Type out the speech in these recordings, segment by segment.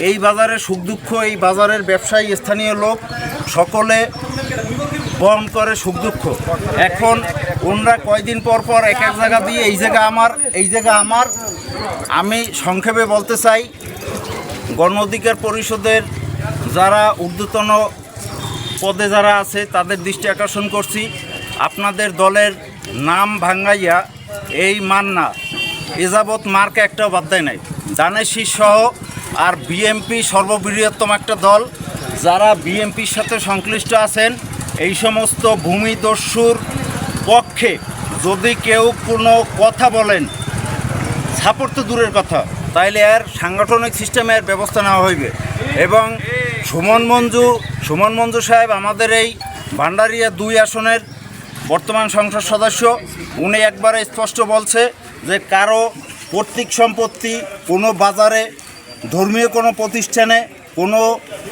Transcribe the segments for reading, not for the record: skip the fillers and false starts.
এই বাজারের সুখ দুঃখ, এই বাজারের ব্যবসায়ী স্থানীয় লোক সকলে বহন করে সুখ দুঃখ। এখন ওনারা কয়দিন পর পর এক এক জায়গা দিয়ে এই জায়গা আমার, এই জায়গা আমার। আমি সংক্ষেপে বলতে চাই, গণ অধিকার পরিষদের যারা ঊর্ধ্বতন পদে যারা আছে তাদের দৃষ্টি আকর্ষণ করছি, আপনাদের দলের নাম ভাঙ্গাইয়া এই মান্না এযাবৎ মার্কা একটাও বাদ দেয় নাই, দানের শীষ সহ। আর বিএমপি সর্ববৃহত্তম একটা দল, যারা বিএমপির সাথে সংশ্লিষ্ট আছেন, এই সমস্ত ভূমিদস্যুর পক্ষে যদি কেউ কোনো কথা বলেন, সাপোর্ট তো দূরের কথা, তাইলে এর সাংগঠনিক সিস্টেমের ব্যবস্থা নেওয়া হইবে। এবং সুমন মঞ্জু সাহেব আমাদের এই ভান্ডারিয়া 2 আসনের বর্তমান সংসদ সদস্য, উনি একবারে স্পষ্ট বলছে যে কারো পৈতৃক সম্পত্তি, কোনো বাজারে, ধর্মীয় কোনো প্রতিষ্ঠানে কোনো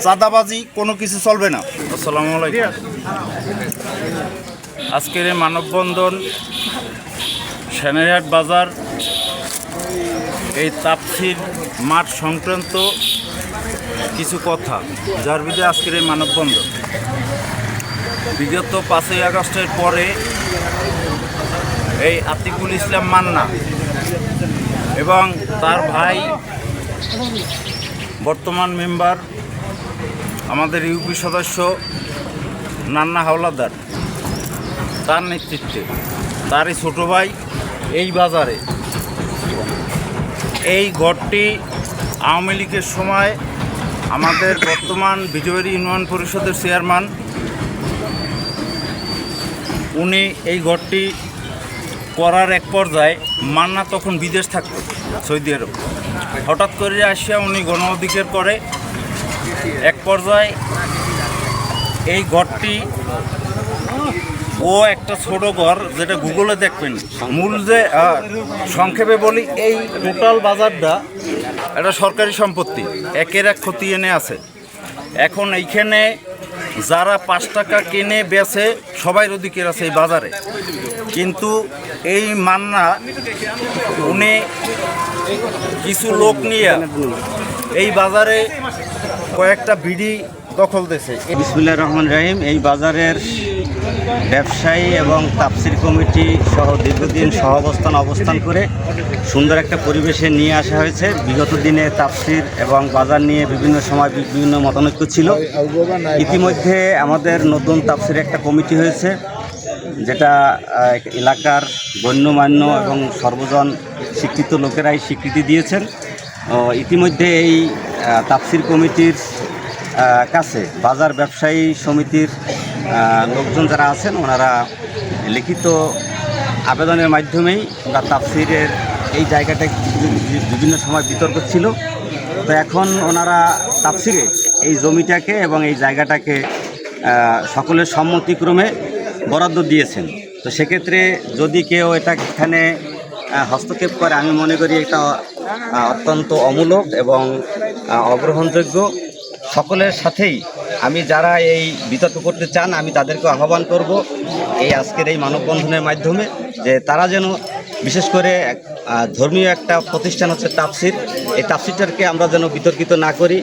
চাঁদাবাজি কোনো কিছু চলবে না। আসসালামু আলাইকুম। আজকের এই মানববন্ধন সেনারহাট বাজার এই তাফসির মাঠ সংক্রান্ত কিছু কথা, যার বিরুদ্ধে আজকের এই মানববন্ধন। বিগত 5ই আগস্টের পরে এই আতিকুল ইসলাম মান্না এবং তার ভাই বর্তমান মেম্বার আমাদের ইউপি সদস্য নান্না হাওলাদার, তার নেতৃত্বে তারই ছোটো ভাই এই বাজারে এই ঘরটি আওয়ামী লীগের সময় আমাদের বর্তমান বিজয়ী ইউনিয়ন পরিষদের চেয়ারম্যান, উনি এই ঘরটি করার এক পর্যায়ে, মান্না তখন বিদেশ থাকতো সৌদি আরব, হঠাৎ করে আসিয়া উনি গণ অধিকার করে এক পর্যায়ে এই ঘরটি, ও একটা ছোট ঘর যেটা গুগলে দেখবেন, মূল যে সংক্ষেপে বলি, এই টোটাল বাজারটা একটা সরকারি সম্পত্তি, একের এক ক্ষতি এনে আছে। এখন এইখানে যারা 5 টাকা কিনে বেচে সবাই অধিকার আছে এই বাজারে, কিন্তু এই মান্না উনি কিছু লোক নিয়ে এই বাজারে কয়েকটা বিডি দখল দিয়েছে। বিসমিল্লাহির রহমানির রহিম। এই বাজারের ব্যবসায়ী এবং তাফসির কমিটি সহ দীর্ঘদিন অবস্থান করে সুন্দর একটা পরিবেশে নিয়ে আসা হয়েছে। বিগত দিনে তাফসির এবং বাজার নিয়ে বিভিন্ন সময় বিভিন্ন মতানৈক্য ছিল। ইতিমধ্যে আমাদের নতুন তাফসির একটা কমিটি হয়েছে, যেটা এলাকার গণ্যমান্য এবং সর্বজন শিক্ষিত লোকেরাই স্বীকৃতি দিয়েছেন। ইতিমধ্যে এই তাফসির কমিটির কাছে বাজার ব্যবসায়ী সমিতির লোকজন যারা আছেন, ওনারা লিখিত আবেদনের মাধ্যমেই ওরা তাফসিরের এই জায়গাটা বিভিন্ন সময় বিতর্ক ছিল। তো এখন ওনারা তাফসিরে এই জমিটাকে এবং এই জায়গাটাকে সকলের সম্মতিক্রমে বরাদ্দ দিয়েছেন। তো সেক্ষেত্রে যদি কেউ এখানে হস্তক্ষেপ করে, আমি মনে করি এটা অত্যন্ত অমূলক এবং অগ্রহণযোগ্য। সকলের সাথেই আমি যারা এই বিতর্ক করতে চান, আমি তাদেরকে আহ্বান করব এই আজকের এই মানববন্ধনের মাধ্যমে, যে তারা যেন বিশেষ করে ধর্মীয় একটা প্রতিষ্ঠান হচ্ছে তাফসির, এই তাফসিরটাকে আমরা যেন বিতর্কিত না করি,